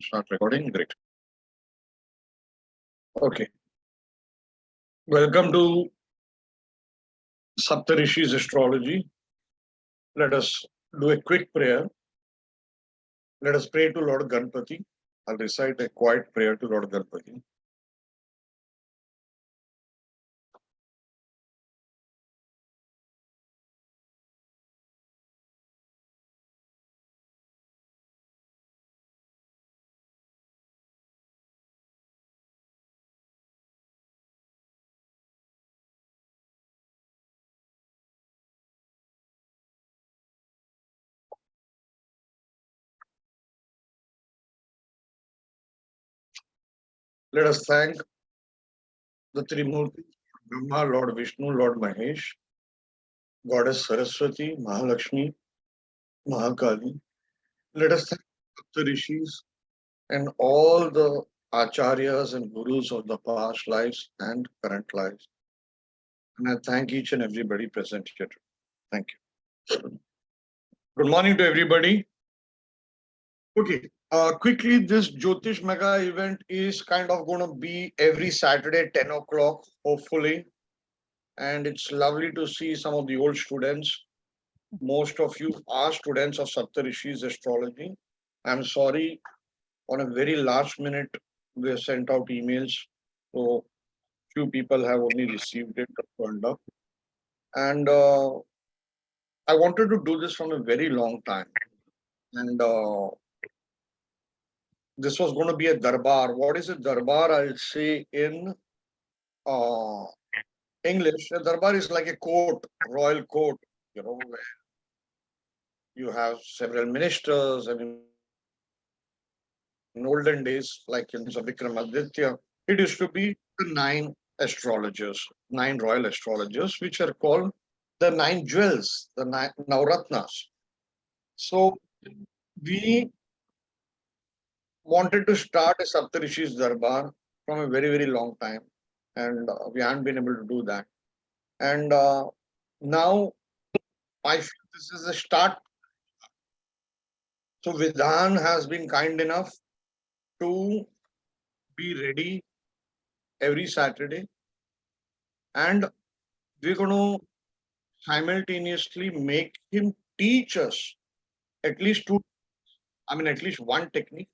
Start recording. Great. Okay. Welcome to Saptarishis Astrology. Let us do a quick prayer. Let us pray to Lord Ganpati. I'll recite a quiet prayer to Lord Ganpati. Let us thank the Trimurti, Brahma, Lord Vishnu, Lord Mahesh, Goddess Saraswati, Mahalakshmi, Mahakali. Let us thank the Rishis and all the Acharyas and Gurus of the past lives and current lives. And I thank each and everybody present here. Thank you. Good morning to everybody. Okay, quickly, this Jyotish mega event is kind of going to be every Saturday, 10 o'clock, hopefully. And it's lovely to see some of the old students. Most of you are students of Saptarishis Astrology. I'm sorry, on a very last minute, we have sent out emails. So few people have only received it, turned up. And I wanted to do this from a very long time. And this was going to be a darbar. What is a darbar? I'll say in uh, English. A darbar is like a court, royal court, where you have several ministers. And in olden days, like in Vikramaditya, it used to be the 9 astrologers, 9 royal astrologers, which are called the 9 jewels, the 9 Navratnas. So we wanted to start a Saptarishis Darbar from a very, very long time. And we haven't been able to do that. And now I feel this is a start. So Vidhan has been kind enough to be ready every Saturday. And we're going to simultaneously make him teach us at least at least one technique,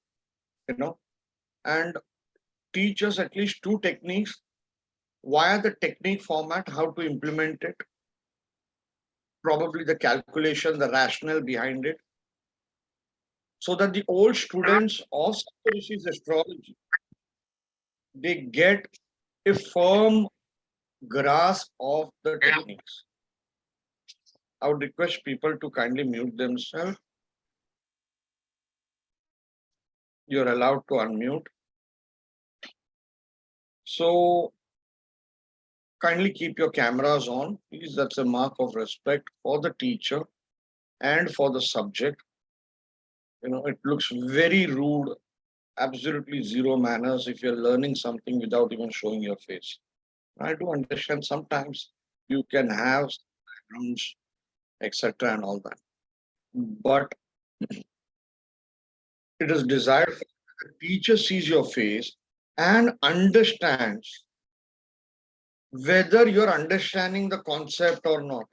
and teach us at least 2 techniques via the technique format, how to implement it, probably the calculation, the rationale behind it, so that the old students of Saptarishis Astrology, they get a firm grasp of the techniques. I would request people to kindly mute themselves. You're allowed to unmute. So kindly keep your cameras on, please. That's a mark of respect for the teacher and for the subject. It looks very rude, absolutely zero manners if you're learning something without even showing your face. I do understand sometimes you can have backgrounds, etc. and all that. But it is desired that the teacher sees your face and understands whether you're understanding the concept or not.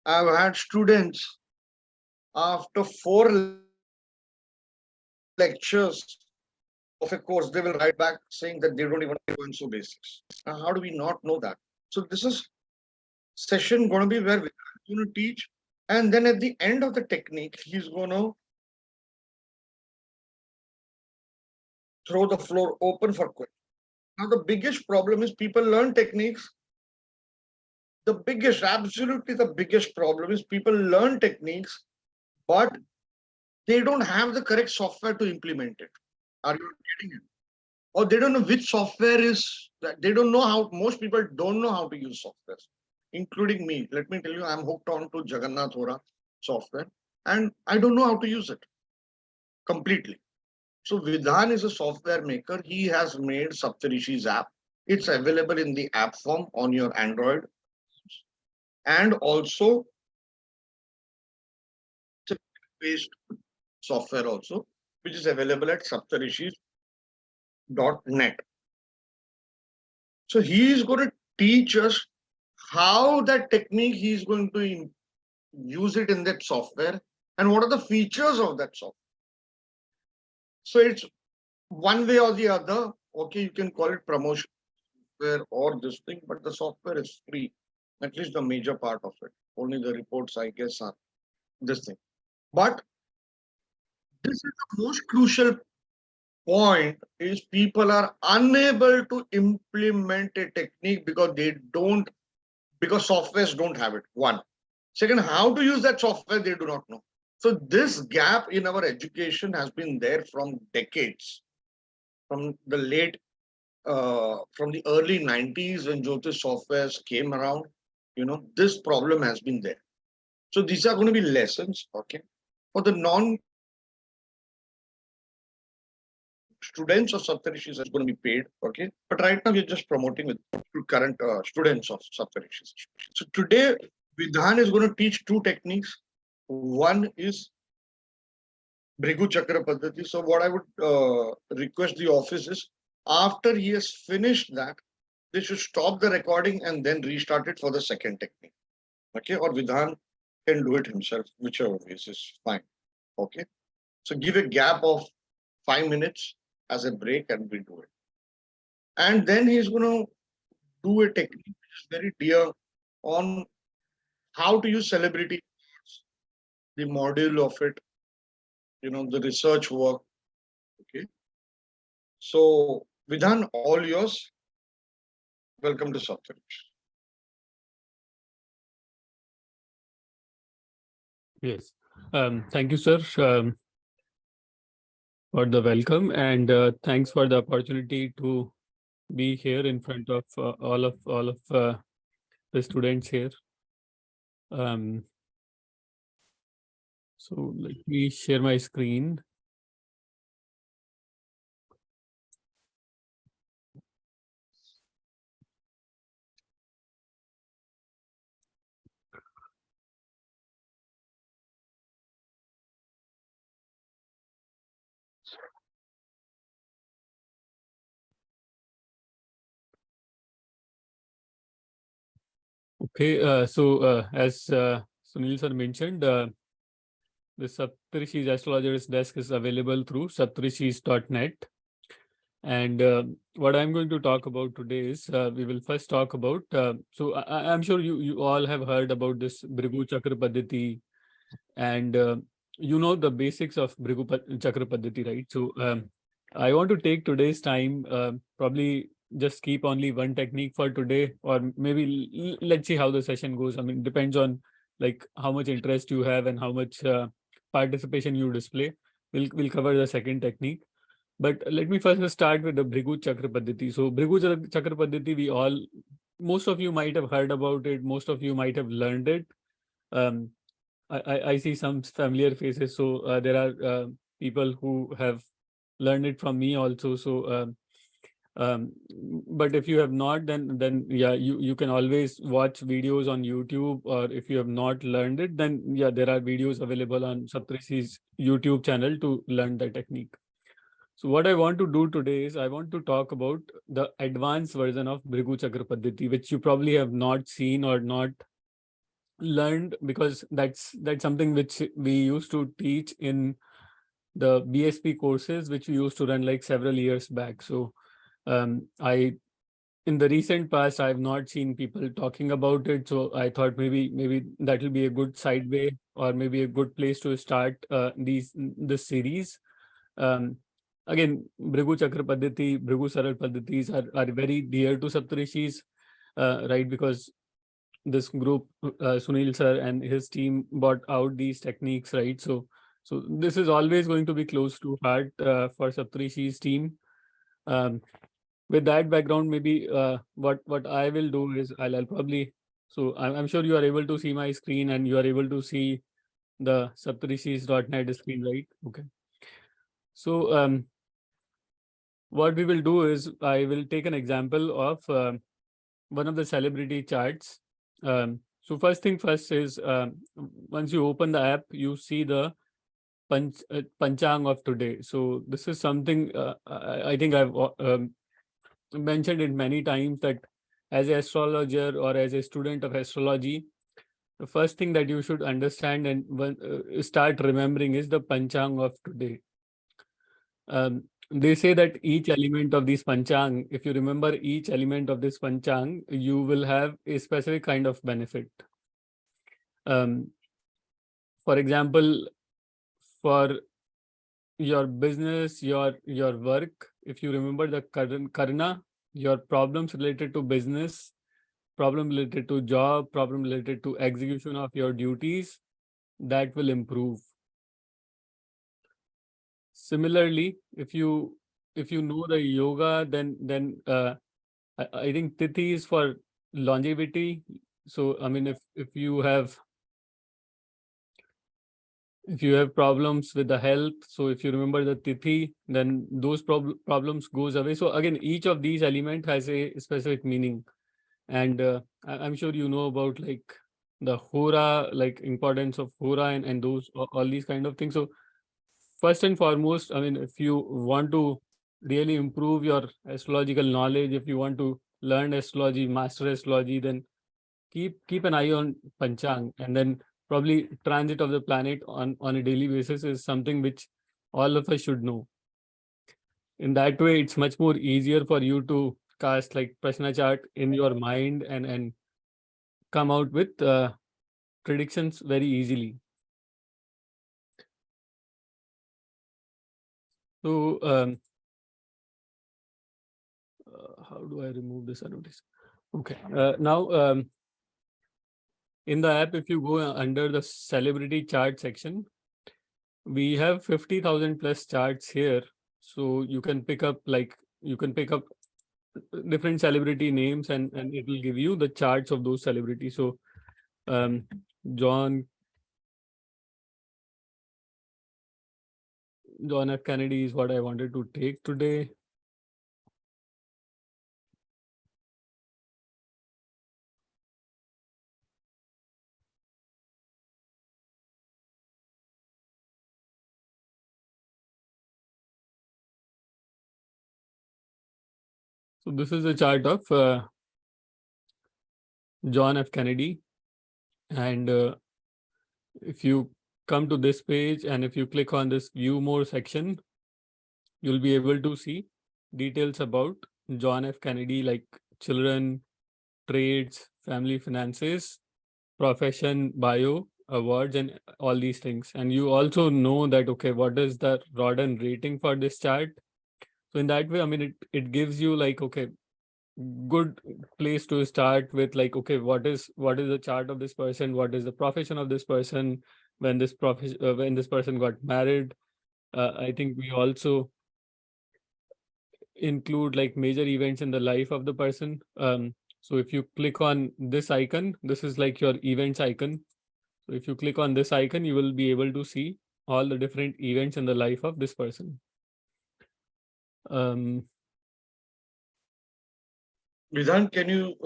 I've had students after 4 lectures of a course, they will write back saying that they don't even know so basics. Now, how do we not know that? So this is session going to be where we're going to teach, and then at the end of the technique, he's going to throw the floor open for questions. Now, the biggest problem is people learn techniques. Absolutely the biggest problem is people learn techniques, but they don't have the correct software to implement it. Are you getting it? Or they don't know which software is that. They don't know how. Most people don't know how to use software, including me. Let me tell you, I'm hooked on to Jagannath Hora software, and I don't know how to use it completely. So Vidhan is a software maker. He has made Saptarishi's app. It's available in the app form on your Android, and also it's a based software also. which is available at saptarishis.net. So he is going to teach us how that technique he is going to use it in that software and what are the features of that software. So it's one way or the other. Okay, you can call it promotion software or this thing, but the software is free, at least the major part of it. Only the reports, I guess, are this thing. But this is the most crucial point is people are unable to implement a technique because softwares don't have it. One. Second, how to use that software, they do not know. So this gap in our education has been there from decades, from the early 90s when Jyotish softwares came around. This problem has been there. So these are going to be lessons, okay, for the students of Saptarishis is going to be paid, okay. But right now we're just promoting with current students of Saptarishis. So today Vidhan is going to teach two techniques. One is Bhrigu Chakra Paddhati. So what I would request the office is, after he has finished that, they should stop the recording and then restart it for the second technique. Okay, or Vidhan can do it himself, whichever ways is fine. Okay, so give a gap of 5 minutes as a break and we do it. And then he's going to do a technique which is very dear on how to use celebrity, the module of it, the research work. Okay. So, Vidhan, all yours. Welcome to Saptarish. Yes. Thank you, sir, for the welcome, and thanks for the opportunity to be here in front of all of the students here. So let me share my screen. Okay, so as Sunil sir mentioned, the Saptarishis Astrologer's desk is available through saptarishis.net. And what I'm going to talk about today is we will first talk about, so I'm sure you all have heard about this Bhrigu Chakra Paddhati, and the basics of Chakra Paddhati, right? So I want to take today's time, probably just keep only one technique for today, or maybe let's see how the session goes. I mean, it depends on like how much interest you have and how much participation you display. We'll cover the second technique. But let me first start with the Bhrigu Chakra Paddhati. So Bhrigu Chakra Paddhati, most of you might have heard about it. Most of you might have learned it. I see some familiar faces. So there are people who have learned it from me also. So, but if you have not, then yeah, you can always watch videos on YouTube, or if you have not learned it, then yeah, there are videos available on Saptarishi's YouTube channel to learn the technique. So what I want to do today is I want to talk about the advanced version of Bhrigu Chakra Paddhati, which you probably have not seen or not learned, because that's something which we used to teach in the BSP courses, which we used to run like several years back. So I in the recent past I have not seen people talking about it, so I thought maybe that will be a good sideway, or maybe a good place to start this series. Again, Bhrigu Chakra Paddhati, Bhrigu Saral Paddhatis are very dear to Saptarishis, right? Because this group, Sunil sir and his team brought out these techniques, right? So this is always going to be close to heart for Saptarishi's team. With that background, maybe what I will do is I'll probably, so I'm sure you are able to see my screen and you are able to see the saptarishis.net screen, right? Okay. So what we will do is I will take an example of one of the celebrity charts. So first thing first is once you open the app, you see the panchang of today. So this is something I think I've mentioned it many times, that as an astrologer or as a student of astrology, the first thing that you should understand and start remembering is the panchang of today. They say that each element of this panchang, if you remember each element of this panchang, you will have a specific kind of benefit. For example, for your business, your work, if you remember the karna, your problems related to business, problem related to job, problem related to execution of your duties, that will improve. Similarly, if you know the yoga, then I think tithi is for longevity. So I mean, if you have problems with the health, so if you remember the tithi, then those problems goes away. So again, each of these element has a specific meaning, and I'm sure you know about like the hora, like importance of hora, and those all these kind of things. So first and foremost, I mean, if you want to really improve your astrological knowledge, if you want to learn astrology, master astrology, then keep an eye on panchang, and then probably transit of the planet on a daily basis is something which all of us should know. In that way, it's much more easier for you to cast like prashna chart in your mind and come out with predictions very easily. So how do I remove this notice? Okay, now in the app, if you go under the celebrity chart section, we have 50,000 plus charts here. So you can pick up different celebrity names, and it will give you the charts of those celebrities. So John F. Kennedy is what I wanted to take today. So this is a chart of John F. Kennedy, and if you come to this page and if you click on this view more section, you'll be able to see details about John F. Kennedy, like children, trades, family finances, profession, bio, awards, and all these things. And you also know that, okay, what is the Rodden rating for this chart? So in that way, I mean, it gives you like, okay, good place to start with, like, okay, what is the chart of this person? What is the profession of this person? When this person got married? I think we also include like major events in the life of the person. So if you click on this icon, this is like your events icon. So if you click on this icon, you will be able to see all the different events in the life of this person. Vidhan, can you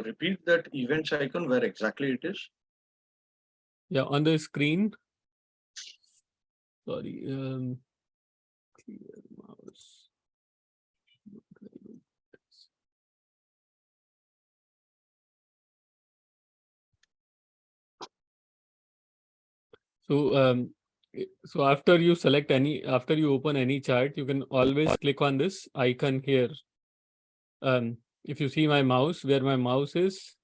repeat that events icon, where exactly it is? Yeah, on the screen. Sorry. Clear mouse. So so after you open any chart, you can always click on this icon here. If you see my mouse, where my mouse is,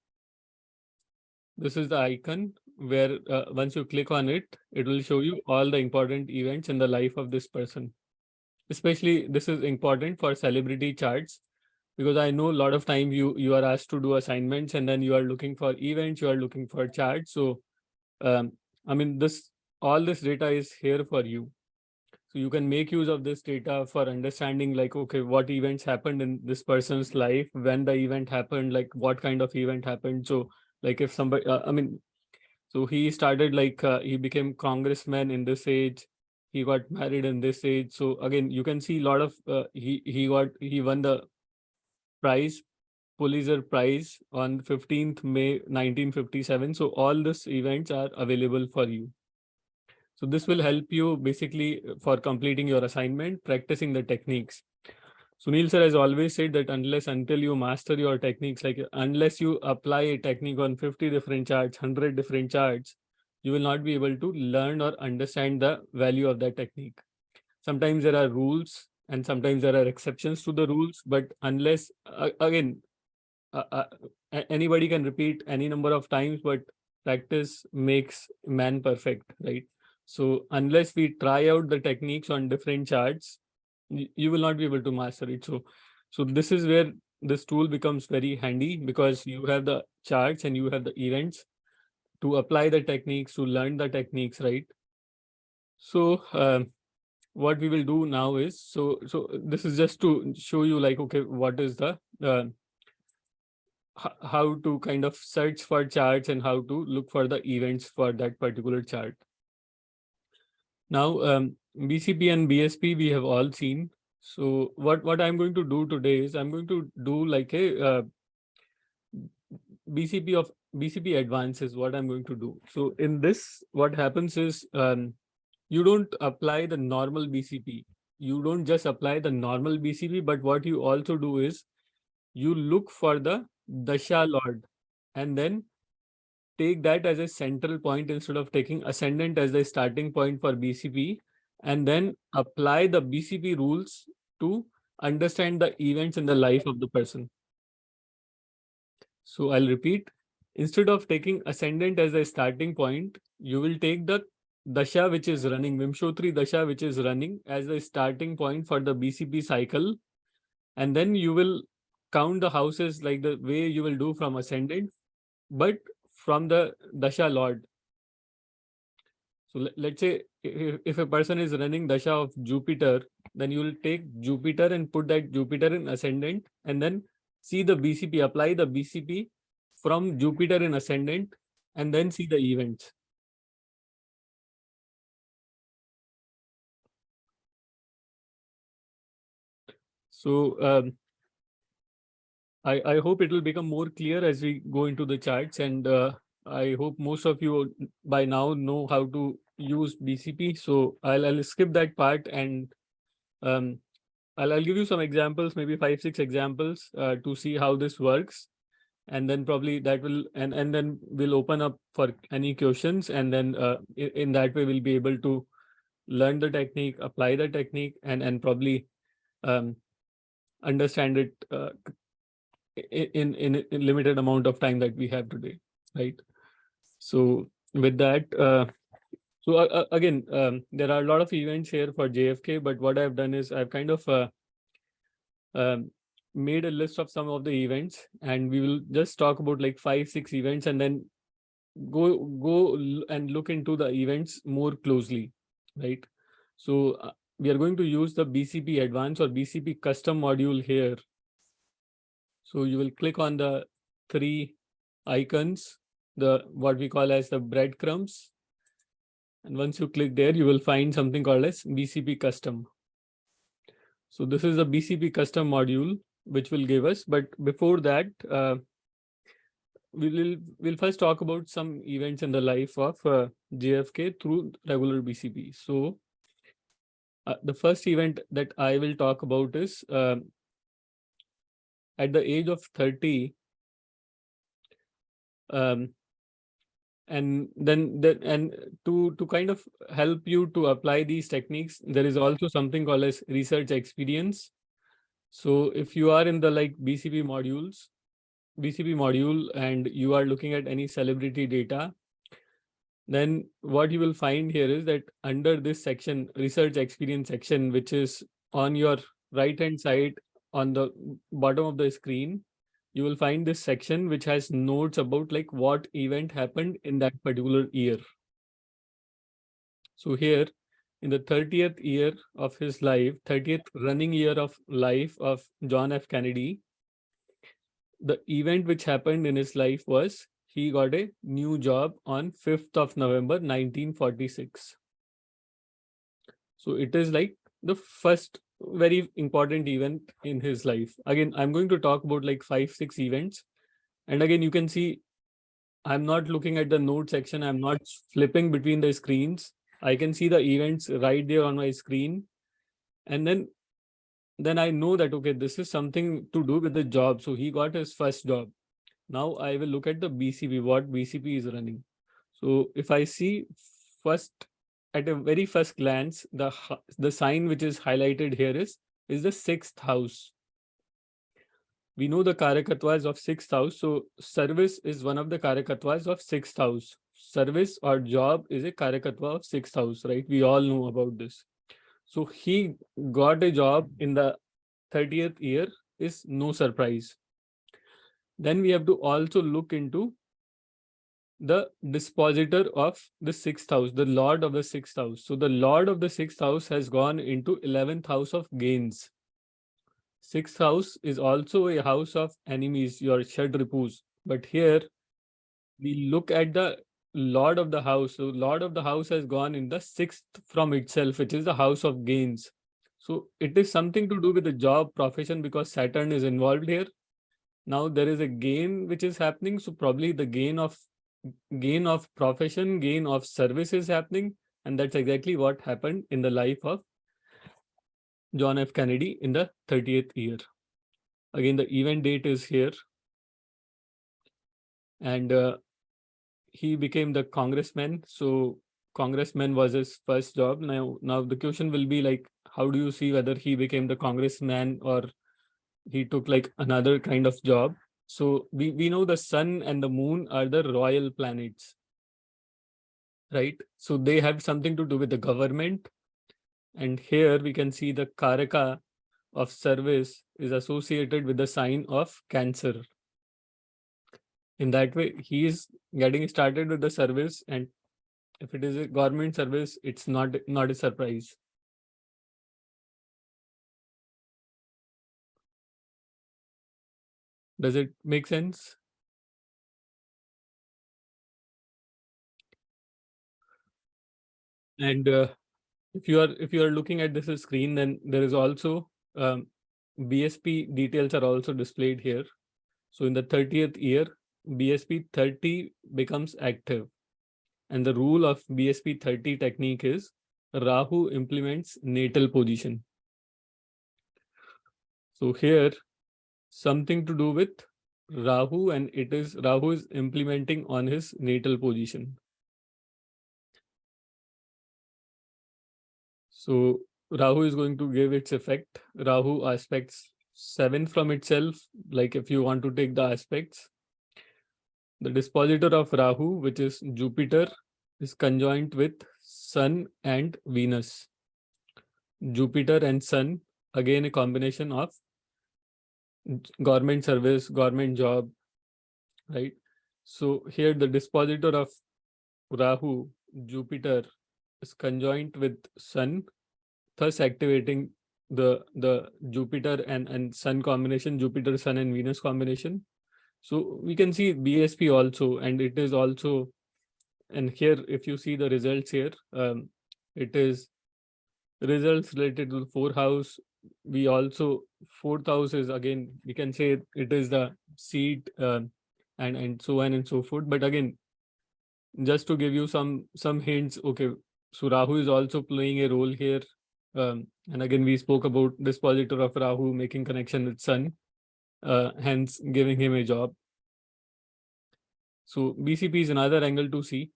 this is the icon where once you click on it, it will show you all the important events in the life of this person. Especially this is important for celebrity charts, because I know a lot of time you are asked to do assignments and then you are looking for events, you are looking for charts. So I mean, all this data is here for you. So you can make use of this data for understanding, like, okay, what events happened in this person's life, when the event happened, like what kind of event happened. So like if somebody, so he started like he became congressman in this age, he got married in this age. So again, you can see a lot of he won the prize, Pulitzer Prize, on 15th May 1957. So all these events are available for you. So this will help you basically for completing your assignment, practicing the techniques. Sunil sir has always said that until you master your techniques, like unless you apply a technique on 50 different charts, 100 different charts, you will not be able to learn or understand the value of that technique. Sometimes there are rules and sometimes there are exceptions to the rules, but unless, again, anybody can repeat any number of times, but practice makes man perfect, right? So unless we try out the techniques on different charts, you will not be able to master it. So this is where this tool becomes very handy, because you have the charts and you have the events to apply the techniques, to learn the techniques, right? So what we will do now is, so this is just to show you, like, okay, what is the how to kind of search for charts and how to look for the events for that particular chart. Now, BCP and BSP we have all seen. So what I'm going to do today is I'm going to do like a BCP of BCP advance is what I'm going to do. So in this, what happens is you don't apply the normal BCP. You don't just apply the normal BCP, but what you also do is you look for the Dasha Lord and then take that as a central point instead of taking ascendant as the starting point for BCP, and then apply the BCP rules to understand the events in the life of the person. So I'll repeat, instead of taking ascendant as a starting point, you will take the Dasha which is running, Vimshotri Dasha which is running as the starting point for the BCP cycle, and then you will count the houses like the way you will do from ascendant, but from the Dasha Lord. So let's say if a person is running Dasha of Jupiter, then you will take Jupiter and put that Jupiter in ascendant, and then see the BCP, apply the BCP from Jupiter in ascendant, and then see the events. So I hope it will become more clear as we go into the charts, and I hope most of you by now know how to use BCP. So I'll skip that part, and um, I'll give you some examples, maybe 5-6 examples to see how this works, and then probably that will and then we'll open up for any questions, and then in that way we'll be able to learn the technique, apply the technique, and probably um, understand it in limited amount of time that we have today, right? So with that, again, there are a lot of events here for JFK, but what I've done is I've kind of um, made a list of some of the events, and we will just talk about like 5-6 events, and then go and look into the events more closely, right? So we are going to use the BCP advanced or BCP custom module here. So you will click on the 3 icons, the what we call as the breadcrumbs, and once you click there, you will find something called as BCP custom. So this is the BCP custom module which will give us, but before that, we'll first talk about some events in the life of JFK through regular BCP. So the first event that I will talk about is at the age of 30, and then to kind of help you to apply these techniques, there is also something called as research experience. So if you are in the like BCP module and you are looking at any celebrity data, then what you will find here is that under this section, research experience section, which is on your right hand side on the bottom of the screen, you will find this section which has notes about like what event happened in that particular year. So here in the 30th year of his life, 30th running year of life of John F. Kennedy, the event which happened in his life was he got a new job on 5th of November 1946. So it is like the first very important event in his life. Again, I'm going to talk about like 5-6 events. And again, you can see I'm not looking at the note section. I'm not flipping between the screens. I can see the events right there on my screen. And then I know that, okay, this is something to do with the job. So he got his first job. Now I will look at the BCP, what BCP is running. So if I see first, at a very first glance, the sign which is highlighted here is the sixth house. We know the Karakatwas of sixth house. So service is one of the Karakatwas of sixth house. Service or job is a Karakatva of sixth house, right? We all know about this. So he got a job in the 30th year, is no surprise. Then we have to also look into the dispositor of the sixth house, the lord of the sixth house. So the lord of the sixth house has gone into 11th house of gains. Sixth house is also a house of enemies, your Shadripus. But here we look at the lord of the house. So lord of the house has gone in the sixth from itself, which is the house of gains. So it is something to do with the job profession because Saturn is involved here. Now there is a gain which is happening. So probably the gain of profession, gain of service is happening. And that's exactly what happened in the life of John F. Kennedy in the 30th year. Again, the event date is here. And he became the congressman. So congressman was his first job. Now the question will be like, how do you see whether he became the congressman or he took like another kind of job? So we know the sun and the moon are the royal planets, right? So they have something to do with the government. And here we can see the Karaka of service is associated with the sign of Cancer. In that way, he is getting started with the service, and if it is a government service, it's not a surprise. Does it make sense? And if you are looking at this screen, then there is also BSP details are also displayed here. So in the 30th year, BSP 30 becomes active. And the rule of BSP 30 technique is Rahu implements natal position. So here, something to do with Rahu, and it is Rahu is implementing on his natal position. So Rahu is going to give its effect. Rahu aspects 7 from itself, like if you want to take the aspects. The dispositor of Rahu, which is Jupiter, is conjoined with Sun and Venus. Jupiter and Sun, again a combination of government service, government job, right? So here the dispositor of Rahu, Jupiter, is conjoined with Sun, thus activating the Jupiter and Sun combination, Jupiter, Sun and Venus combination. So we can see BSP also, and it is also, and here if you see the results here, it is results related to the fourth house. We also, fourth house is, again, we can say it is the seat, and so on and so forth. But again, just to give you some hints, okay, so Rahu is also playing a role here. And again, we spoke about dispositor of Rahu making connection with Sun, hence giving him a job. So BCP is another angle to see.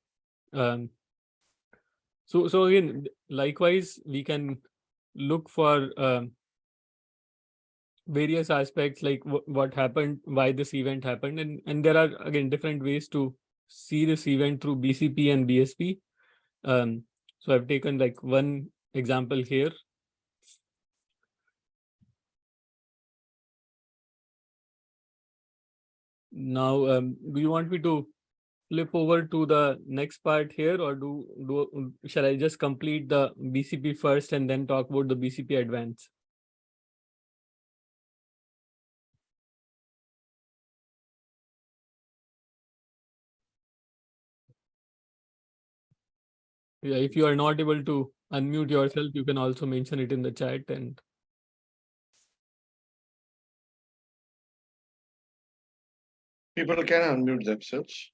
So again, likewise, we can look for various aspects like what happened, why this event happened, and there are again different ways to see this event through BCP and BSP. So I've taken like one example here. Now, do you want me to flip over to the next part here, or shall I just complete the BCP first and then talk about the BCP advance? Yeah, if you are not able to unmute yourself, you can also mention it in the chat. And People can unmute themselves.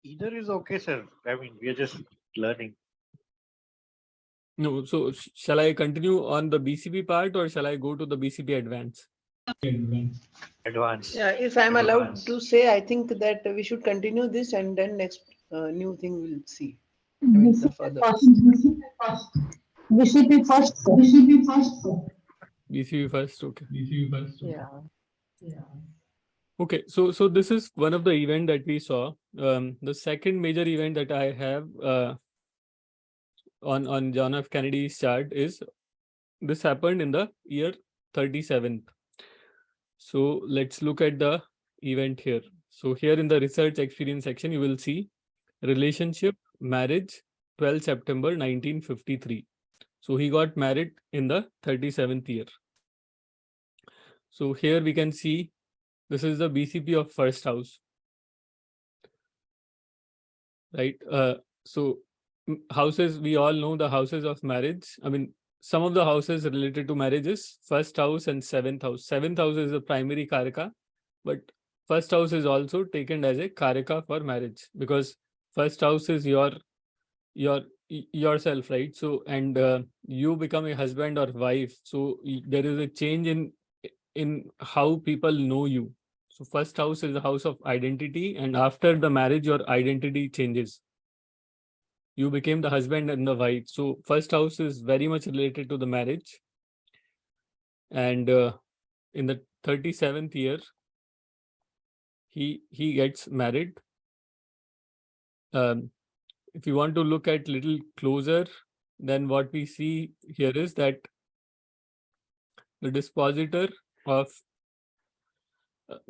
Either is okay, sir. I mean, we are just learning. No, so shall I continue on the BCP part or shall I go to the BCP advance? Advance. Yeah, if I'm allowed Advance. to say, I think that we should continue this and then next new thing we'll see. I mean, the further. BCP first, sir. BCP first, okay. Yeah. Okay, so this is one of the event that we saw. The second major event that I have on John F. Kennedy's chart is this happened in the year 37th. So let's look at the event here. So here in the research experience section, you will see relationship, marriage, 12 September 1953. So he got married in the 37th year. So here we can see this is the BCP of first house, right? So houses, we all know the houses of marriage. I mean, some of the houses related to marriage is first house and seventh house. Seventh house is the primary karaka, but first house is also taken as a karaka for marriage because first house is yourself, right? So and you become a husband or wife, so there is a change in how people know you. So first house is the house of identity, and after the marriage your identity changes. You became the husband and the wife. So first house is very much related to the marriage. And in the 37th year he gets married. If you want to look at little closer, then what we see here is that the dispositor of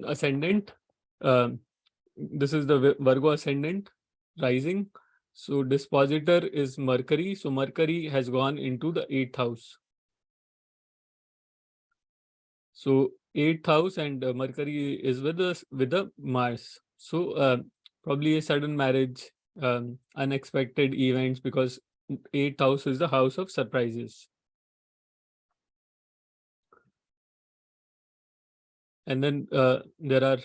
ascendant, this is the Virgo ascendant rising. So dispositor is Mercury. So Mercury has gone into the 8th house. So 8th house and Mercury is with the Mars. So probably a sudden marriage, unexpected events, because 8th house is the house of surprises. And then there are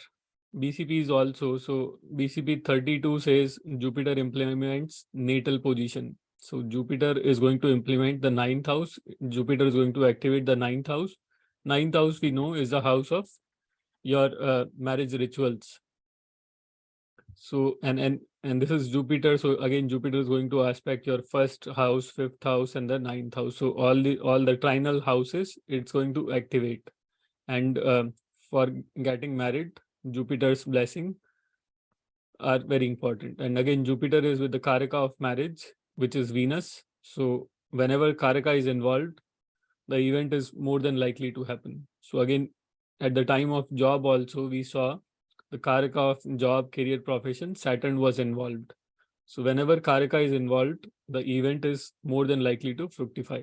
BCPs also. So BCP 32 says Jupiter implements natal position. So Jupiter is going to implement the 9th house. Jupiter is going to activate the 9th house. 9th house we know is the house of your marriage rituals. So and this is Jupiter. So again, Jupiter is going to aspect your first house, 5th house, and the 9th house. So all the trinal houses it's going to activate. And for getting married, Jupiter's blessing are very important. And again, Jupiter is with the karaka of marriage, which is Venus. So whenever karaka is involved, the event is more than likely to happen. So again, at the time of job also, we saw the karaka of job, career, profession, Saturn was involved. So whenever karaka is involved, the event is more than likely to fructify.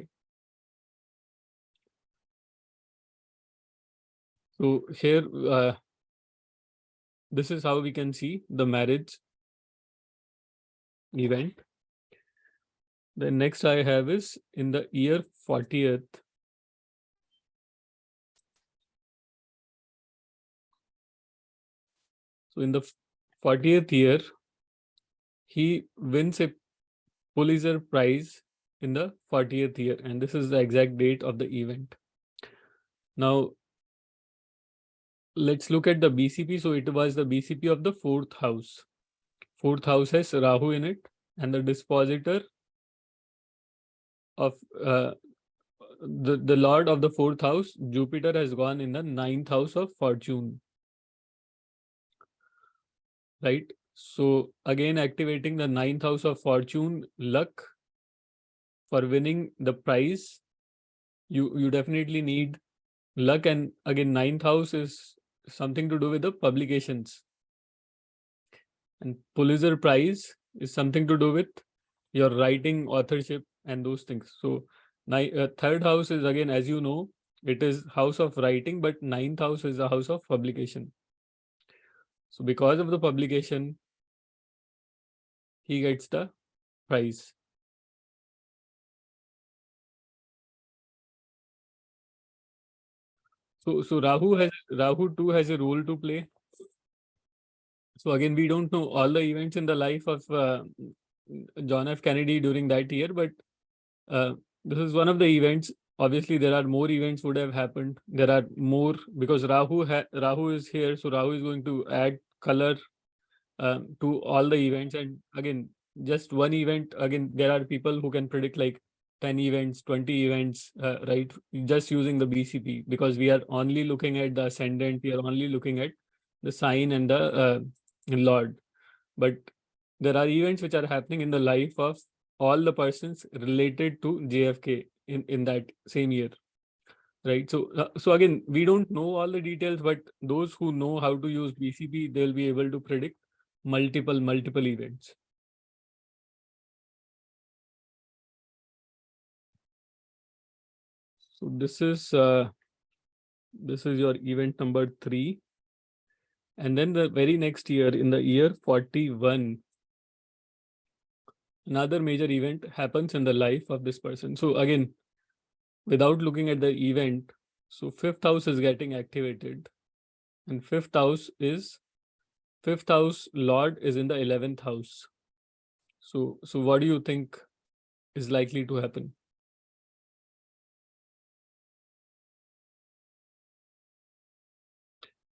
So here, this is how we can see the marriage event. The next I have is in the year 40th. So in the 40th year, he wins a Pulitzer Prize in the 40th year, and this is the exact date of the event. Now, let's look at the BCP. So it was the BCP of the 4th house. 4th house has Rahu in it, and the dispositor of the lord of the 4th house, Jupiter, has gone in the 9th house of fortune. Right? So again, activating the 9th house of fortune, luck. For winning the prize, you definitely need luck. And again, 9th house is something to do with the publications. And Pulitzer Prize is something to do with your writing, authorship, and those things. So 3rd house is, again, as you know, it is house of writing, but 9th house is the house of publication. So because of the publication, he gets the prize. So Rahu too has a role to play. So again, we don't know all the events in the life of John F. Kennedy during that year, but this is one of the events. Obviously, there are more events would have happened. There are more because Rahu is here, so Rahu is going to add color to all the events. And again, just one event. Again, there are people who can predict like 10 events, 20 events, right? Just using the BCP, because we are only looking at the ascendant. We are only looking at the sign and the Lord. But there are events which are happening in the life of all the persons related to JFK in that same year, right? So again, we don't know all the details, but those who know how to use BCP, they'll be able to predict multiple events. So this is your event number 3. And then the very next year, in the year 41, another major event happens in the life of this person. So again, without looking at the event, so 5th house is getting activated, and 5th house Lord is in the 11th house. So what do you think is likely to happen?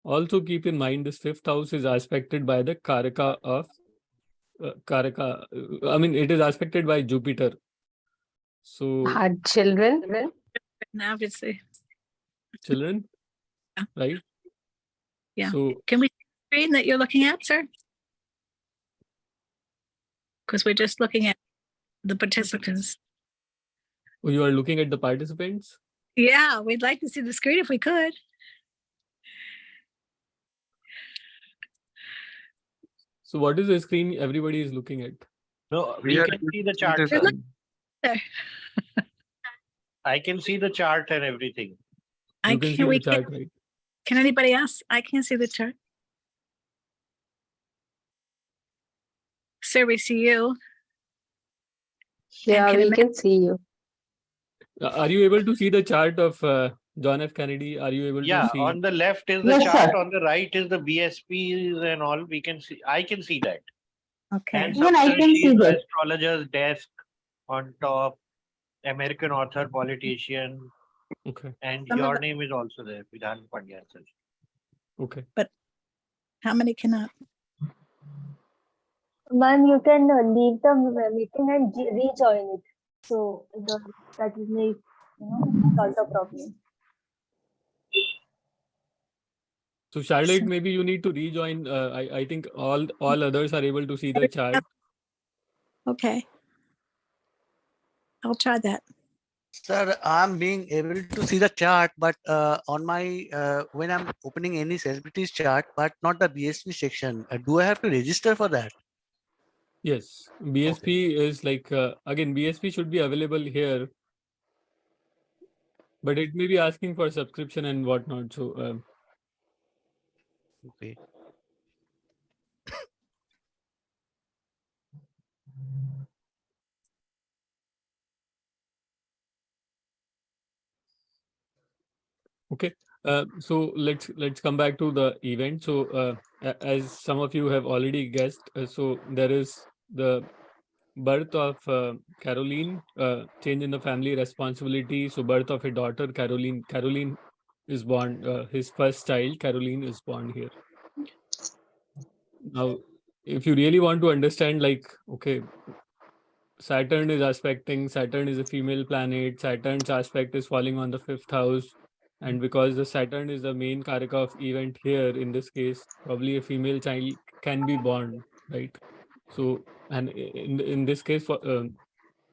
Also keep in mind this 5th house is aspected by the Karaka of it is aspected by Jupiter. So Had children. Obviously. children, Yeah. right? Yeah. So Can we see the screen that you're looking at, sir? Because we're just looking at the participants. you are looking at the participants. Yeah, we'd like to see the screen if we could. So what is the screen everybody is looking at? No, We we are can able see to the see chart, the sir. screen. There. I can see the chart and everything. You can see the chart, right? Can anybody else? I can't see the chart. Sir, we see you. Yeah, can we ima- can see you. Are you able to see the chart of John F. Kennedy? Are you able Yeah, to see? on the left is the Yes, chart, sir. on the right is the BSPs and all. We can see, I can see that. Okay. And Even I can see Saptarshi, that. astrologer's desk on top, American author, politician, Okay. and Some of your the- name is also there, Vidhan Pandya. Sir. Okay. How many cannot? Ma'am, you can leave the meeting and rejoin it. So that will make solve the problem. So Charlotte, maybe you need to rejoin. I think all others are able to see the chart. Okay. I'll try that. Sir, I'm being able to see the chart, but on my when I'm opening any celebrities chart, but not the BSP section. Do I have to register for that? Yes, BSP is like again BSP should be available here, but it may be asking for subscription and whatnot. So Okay. okay. So let's come back to the event. So as some of you have already guessed, so there is the birth of Caroline, change in the family responsibility. So birth of a daughter, Caroline. Caroline is born. His first child, Caroline, is born here. Now, if you really want to understand, like, okay, Saturn is aspecting. Saturn is a female planet. Saturn's aspect is falling on the 5th house. And because the Saturn is the main karaka of event here, in this case, probably a female child can be born, right? So, and in this case, for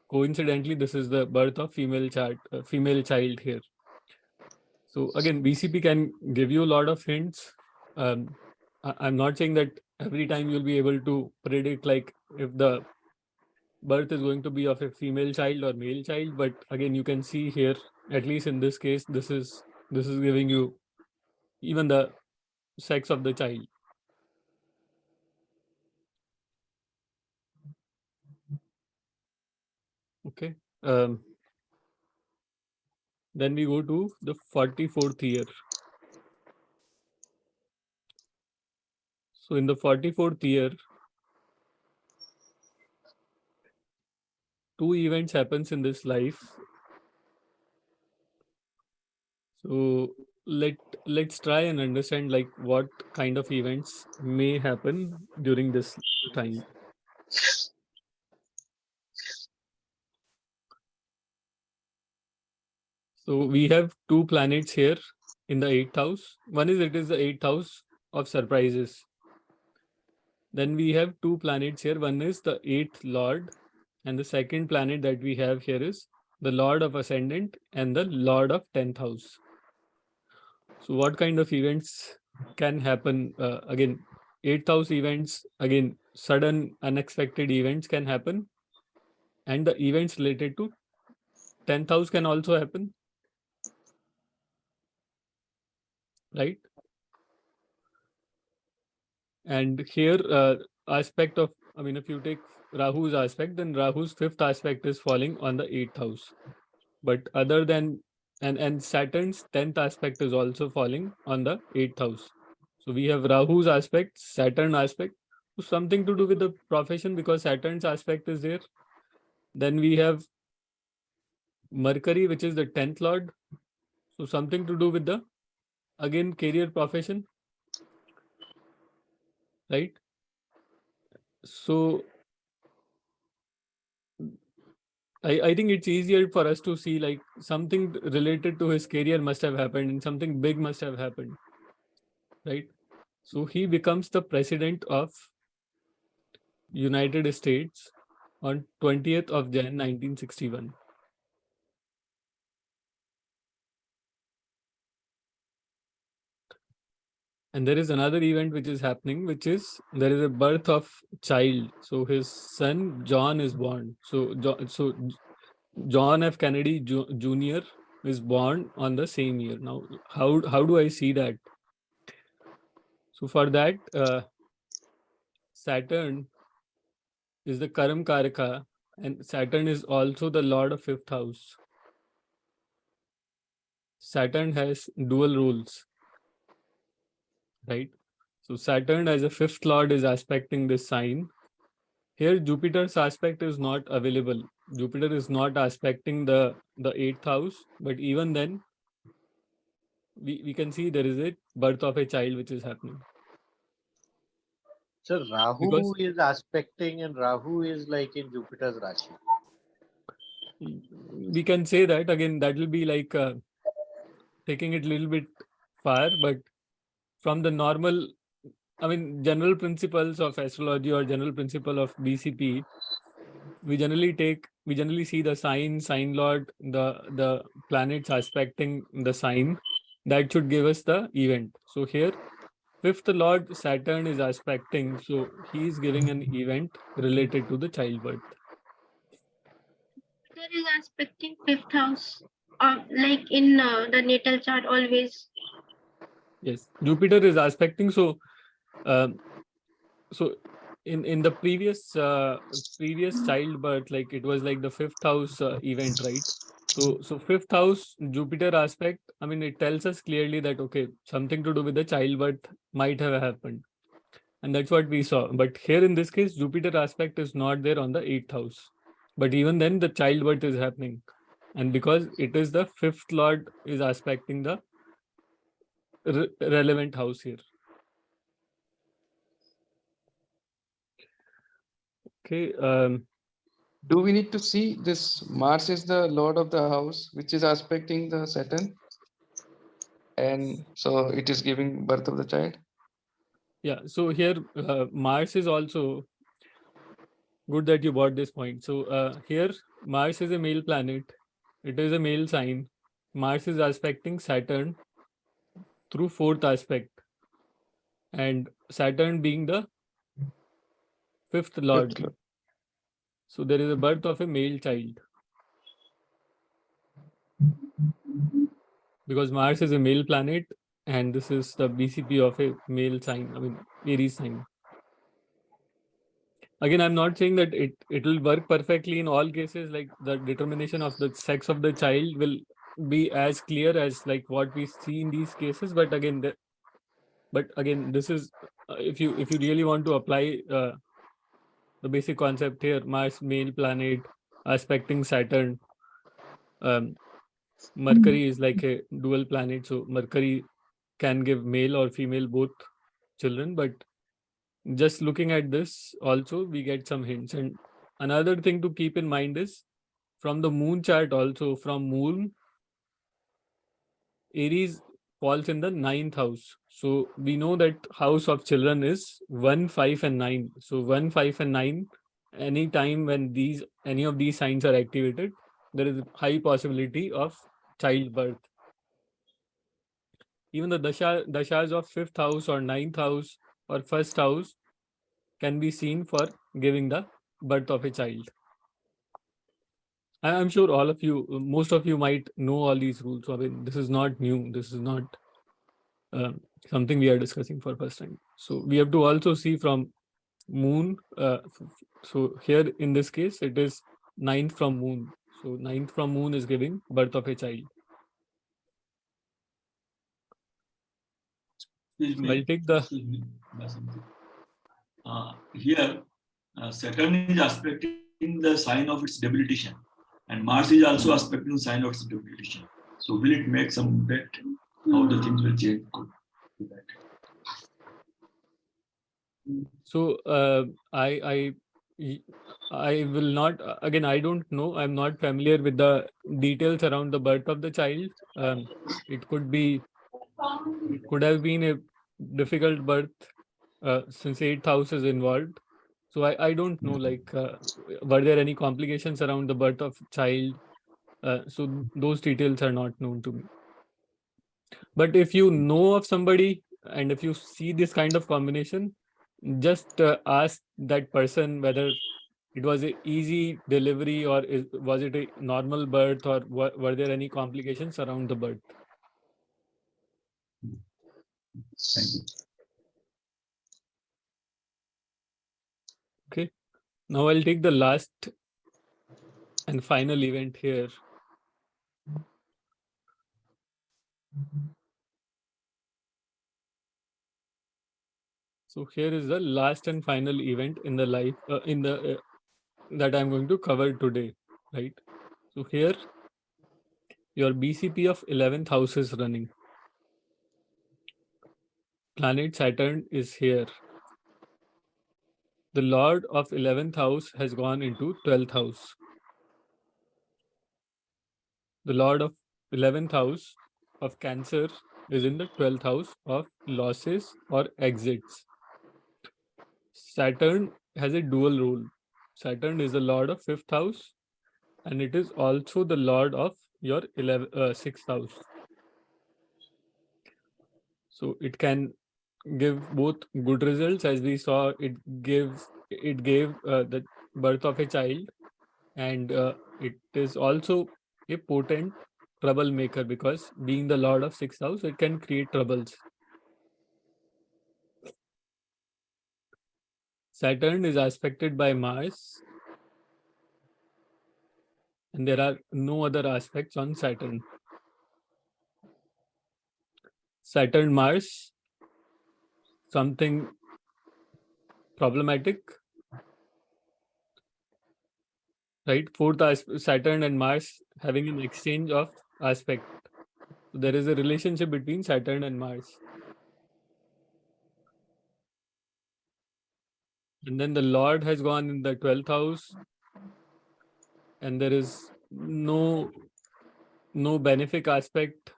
coincidentally, this is the birth of female child here. So again, BCP can give you a lot of hints. I'm not saying that every time you'll be able to predict like if the birth is going to be of a female child or male child, but again, you can see here, at least in this case, this is giving you even the sex of the child. Okay. Then we go to the 44th year. So in the 44th year, two events happens in this life. So let's try and understand like what kind of events may happen during this time. So we have two planets here in the 8th house. One is it is the 8th house of surprises. Then we have two planets here. One is the 8th lord, and the second planet that we have here is the lord of ascendant and the lord of 10th house. So what kind of events can happen? Again, 8th house events, again, sudden unexpected events can happen. And the events related to 10th house can also happen. Right? And here aspect of, I mean, if you take Rahu's aspect, then Rahu's 5th aspect is falling on the 8th house. But other than, and Saturn's 10th aspect is also falling on the 8th house. So we have Rahu's aspect, Saturn aspect, so something to do with the profession because Saturn's aspect is there. Then we have Mercury, which is the 10th lord. So something to do with the, again, career profession. Right? So I think it's easier for us to see like something related to his career must have happened and something big must have happened. Right? So he becomes the president of United States on 20th of Jan 1961. And there is another event which is happening, which is there is a birth of child. So his son John is born. So John F. Kennedy Jr. is born on the same year. Now, how do I see that? So for that, Saturn is the Karam Karaka, and Saturn is also the Lord of 5th house. Saturn has dual rules, right? So Saturn as a 5th lord is aspecting this sign. Here Jupiter's aspect is not available. Jupiter is not aspecting the 8th house, but even then we can see there is a birth of a child which is happening. So Rahu Because- is aspecting and Rahu is like in Jupiter's Rashi. We can say that again, that will be like taking it a little bit far, but from the normal, I mean, general principles of astrology or general principle of BCP, we generally see the sign lord, the planets aspecting the sign that should give us the event. So here 5th lord Saturn is aspecting, so he is giving an event related to the childbirth. There is aspecting 5th house, like in the natal chart always. Yes, Jupiter is aspecting. So so in the previous childbirth, like it was like the 5th house event, right? So 5th house Jupiter aspect, I mean, it tells us clearly that okay, something to do with the childbirth might have happened, and that's what we saw. But here in this case, Jupiter aspect is not there on the 8th house, but even then the childbirth is happening, and because it is the 5th lord is aspecting the relevant house here. Okay. Do we need to see this Mars is the lord of the house, which is aspecting the Saturn? And so it is giving birth of the child? Yeah, so here Mars is also good that you brought this point. So here Mars is a male planet. It is a male sign. Mars is aspecting Saturn through 4th aspect, and Saturn being the 5th lord. Fifth lord. So there is a birth of a male child. Because Mars is a male planet, and this is the BCP of a male sign, I mean, Aries sign. Again, I'm not saying that it will work perfectly in all cases, like the determination of the sex of the child will be as clear as like what we see in these cases. But again, this is if you really want to apply the basic concept here, Mars male planet aspecting Saturn. Mercury is like a dual planet, so Mercury can give male or female both children, but just looking at this also we get some hints. And another thing to keep in mind is from the moon chart also, from moon, Aries falls in the 9th house. So we know that house of children is 1, 5 and 9. So 1, 5 and 9, any time when any of these signs are activated, there is a high possibility of childbirth. Even the dashas of 5th house or 9th house or 1st house can be seen for giving the birth of a child. I'm sure all of you, most of you might know all these rules. I mean, this is not new. This is not something we are discussing for first time. So we have to also see from moon. So here in this case, it is 9th from moon. So 9th from moon is giving birth of a child. Excuse So me. I'll take the. Excuse me. Here, Saturn is aspecting the sign of its debilitation, and Mars is also aspecting the sign of its debilitation. So will it make some impact? How the things will change? So I will not, again, I don't know. I'm not familiar with the details around the birth of the child. It could have been a difficult birth since 8th house is involved. So I don't know, like, were there any complications around the birth of child? So those details are not known to me. But if you know of somebody and if you see this kind of combination, just ask that person whether it was an easy delivery or was it a normal birth, or were there any complications around the birth. Thank you. Okay, now I'll take the last and final event here. So here is the last and final event in the life that I'm going to cover today, right? So here your BCP of 11th house is running. Planet Saturn is here. The Lord of 11th house has gone into 12th house. The Lord of 11th house of Cancer is in the 12th house of losses or exits. Saturn has a dual role. Saturn is the Lord of 5th house, and it is also the Lord of your 6th house. So it can give both good results, as we saw. It gave the birth of a child, and it is also a potent troublemaker, because being the Lord of 6th house, it can create troubles. Saturn is aspected by Mars, and there are no other aspects on Saturn. Saturn Mars, something problematic, right? Saturn and Mars having an exchange of aspect. So there is a relationship between Saturn and Mars. And then the Lord has gone in the 12th house, and there is no benefic aspect.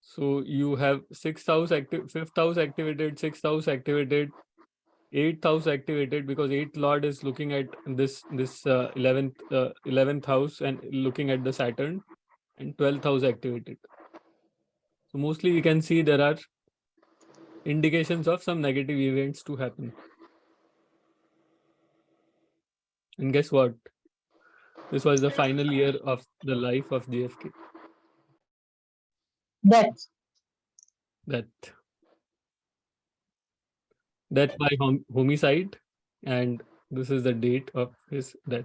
So you have 6th house active, 5th house activated, 6th house activated, 8th house activated, because 8th Lord is looking at this 11th house and looking at the Saturn, and 12th house activated. So mostly we can see there are indications of some negative events to happen. And guess what? This was the final year of the life of JFK. Death by homicide, and this is the date of his death.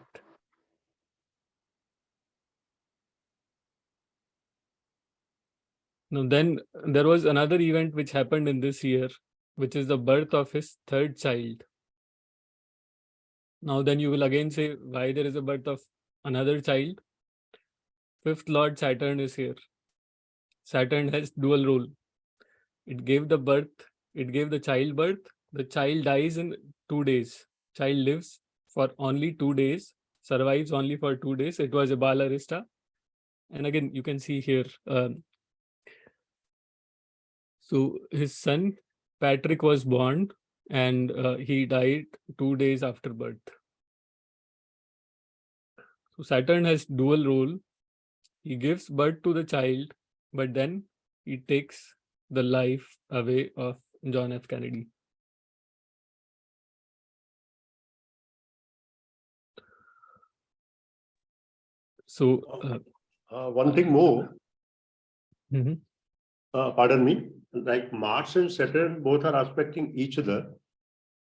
Now, then there was another event which happened in this year, which is the birth of his third child. Now, then you will again say why there is a birth of another child. Fifth Lord Saturn is here. Saturn has dual role. It gave the child birth. The child dies in 2 days. Child lives for only 2 days, survives only for 2 days. It was a Balarista. And again, you can see here. So his son, Patrick, was born and he died 2 days after birth. So Saturn has dual role. He gives birth to the child, but then he takes the life away of John F. Kennedy. So one thing more, mhm. Pardon me, like Mars and Saturn both are aspecting each other.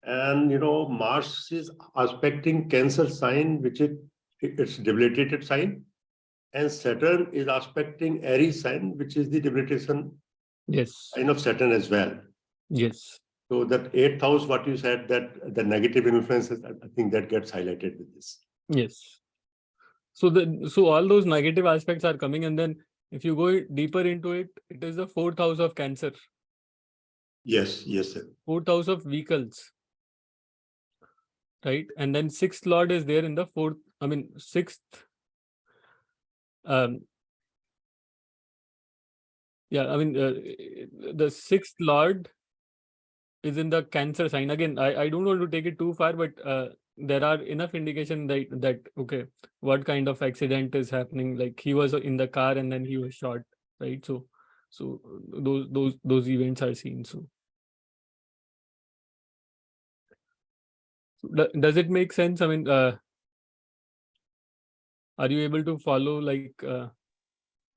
And Mars is aspecting Cancer sign, which it's debilitated sign. And Saturn is aspecting Aries sign, which is the debilitation Yes. sign of Saturn as well. Yes. So that 8th house, what you said, that the negative influences, I think that gets highlighted with this. Yes. So all those negative aspects are coming, and then if you go deeper into it, it is the 4th house of Cancer. Yes, yes, sir. 4th house of vehicles. Right? And then 6th Lord is there in the 6th. The 6th Lord is in the Cancer sign. Again, I don't want to take it too far, but there are enough indication that okay, what kind of accident is happening? Like he was in the car and then he was shot, right? So those events are seen. So does it make sense? I mean, are you able to follow like the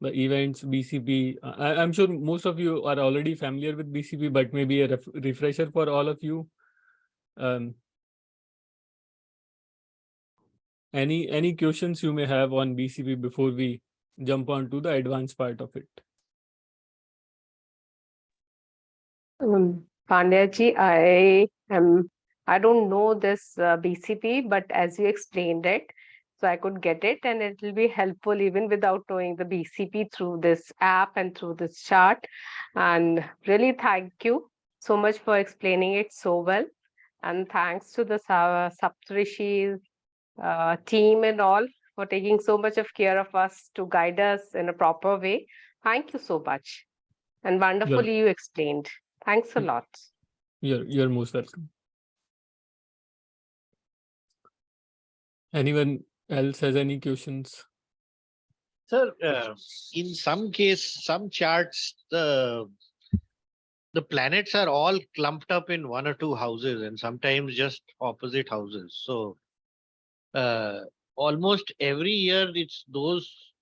events, BCP? I'm sure most of you are already familiar with BCP, but maybe a refresher for all of you. Any questions you may have on BCP before we jump on to the advanced part of it? Pandya ji, I don't know this BCP, but as you explained it, so I could get it, and it will be helpful even without knowing the BCP through this app and through this chart. And really thank you so much for explaining it so well. And thanks to the Saptarishis team and all for taking so much of care of us to guide us in a proper way. Thank you so much. And wonderfully you explained. Thanks a lot. You're most welcome. Anyone else has any questions? Sir, in some charts, the planets are all clumped up in 1 or 2 houses and sometimes just opposite houses. So almost every year it's those,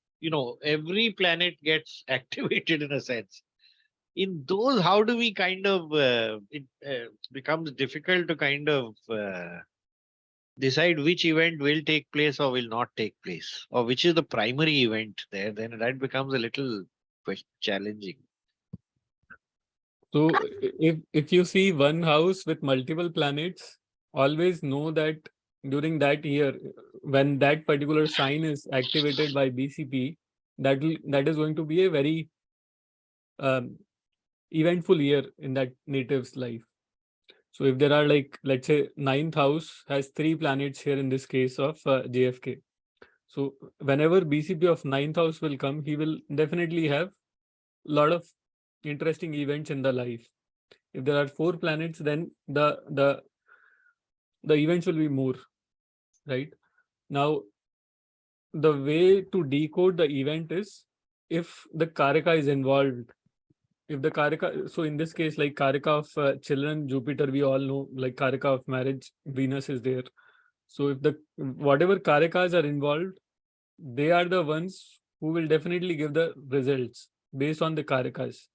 every planet gets activated in a sense. In those, how do we kind of, it becomes difficult to kind of decide which event will take place or will not take place, or which is the primary event there, then that becomes a little challenging. So if you see one house with multiple planets, always know that during that year, when that particular sign is activated by BCP, that is going to be a very eventful year in that native's life. So if there are like, let's say 9th house has 3 planets here in this case of JFK. So whenever BCP of 9th house will come, he will definitely have a lot of interesting events in the life. If there are 4 planets, then the events will be more, right? Now, the way to decode the event is if the Karaka is involved. If the Karaka, so in this case, like Karaka of children, Jupiter, we all know, like Karaka of marriage, Venus is there. So if whatever Karakas are involved, they are the ones who will definitely give the results based on the Karakas.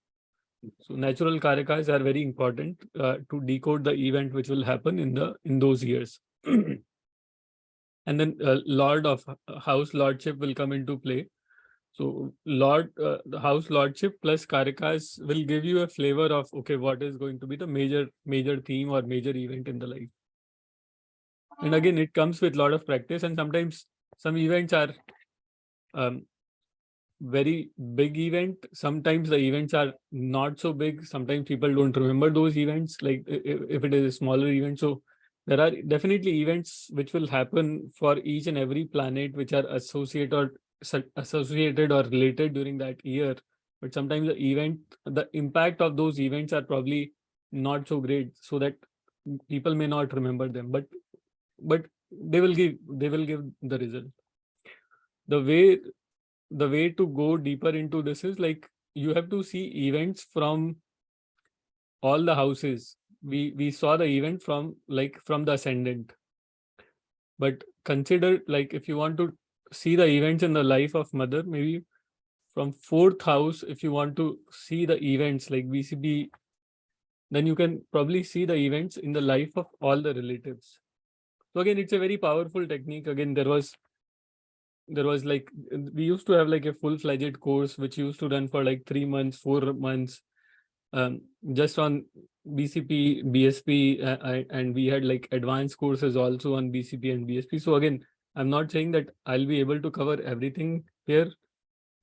So natural Karakas are very important to decode the event which will happen in those years. And then Lord of House Lordship will come into play. So the house lordship plus karakas will give you a flavor of, okay, what is going to be the major theme or major event in the life. And again, it comes with a lot of practice, and sometimes some events are very big event. Sometimes the events are not so big. Sometimes people don't remember those events, like if it is a smaller event. So there are definitely events which will happen for each and every planet which are associated or related during that year. But sometimes the impact of those events are probably not so great, so that people may not remember them. But they will give the result. The way to go deeper into this is like you have to see events from all the houses. We saw the event from the ascendant, but consider, like, if you want to see the events in the life of mother, maybe from 4th house, if you want to see the events like BCP, then you can probably see the events in the life of all the relatives. So again, it's a very powerful technique. Again, there was like, we used to have like a full-fledged course which used to run for like 3 months, 4 months, just on BCP, BSP, and we had like advanced courses also on BCP and BSP. So again, I'm not saying that I'll be able to cover everything here,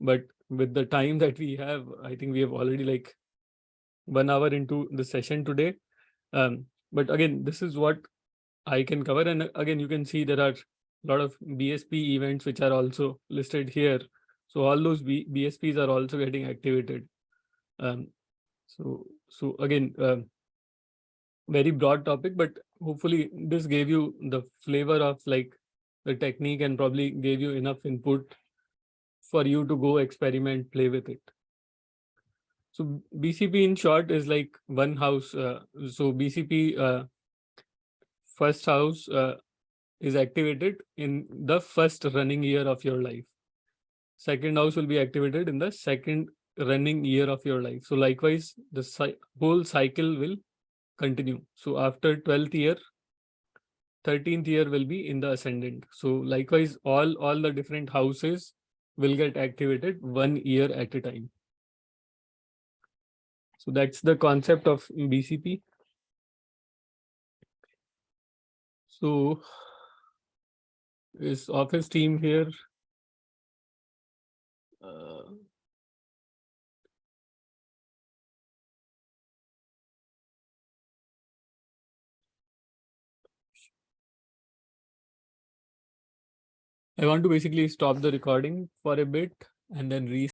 but with the time that we have, I think we have already like 1 hour into the session today. But again, this is what I can cover. And again, you can see there are a lot of BSP events which are also listed here. So all those BSPs are also getting activated. So again, very broad topic, but hopefully this gave you the flavor of like the technique and probably gave you enough input for you to go experiment, play with it. So BCP in short is like one house. So BCP first house is activated in the first running year of your life. Second house will be activated in the second running year of your life. So likewise, the whole cycle will continue. So after 12th year, 13th year will be in the ascendant. So likewise, all the different houses will get activated 1 year at a time. So that's the concept of BCP. So is office team here? I want to basically stop the recording for a bit and then restart.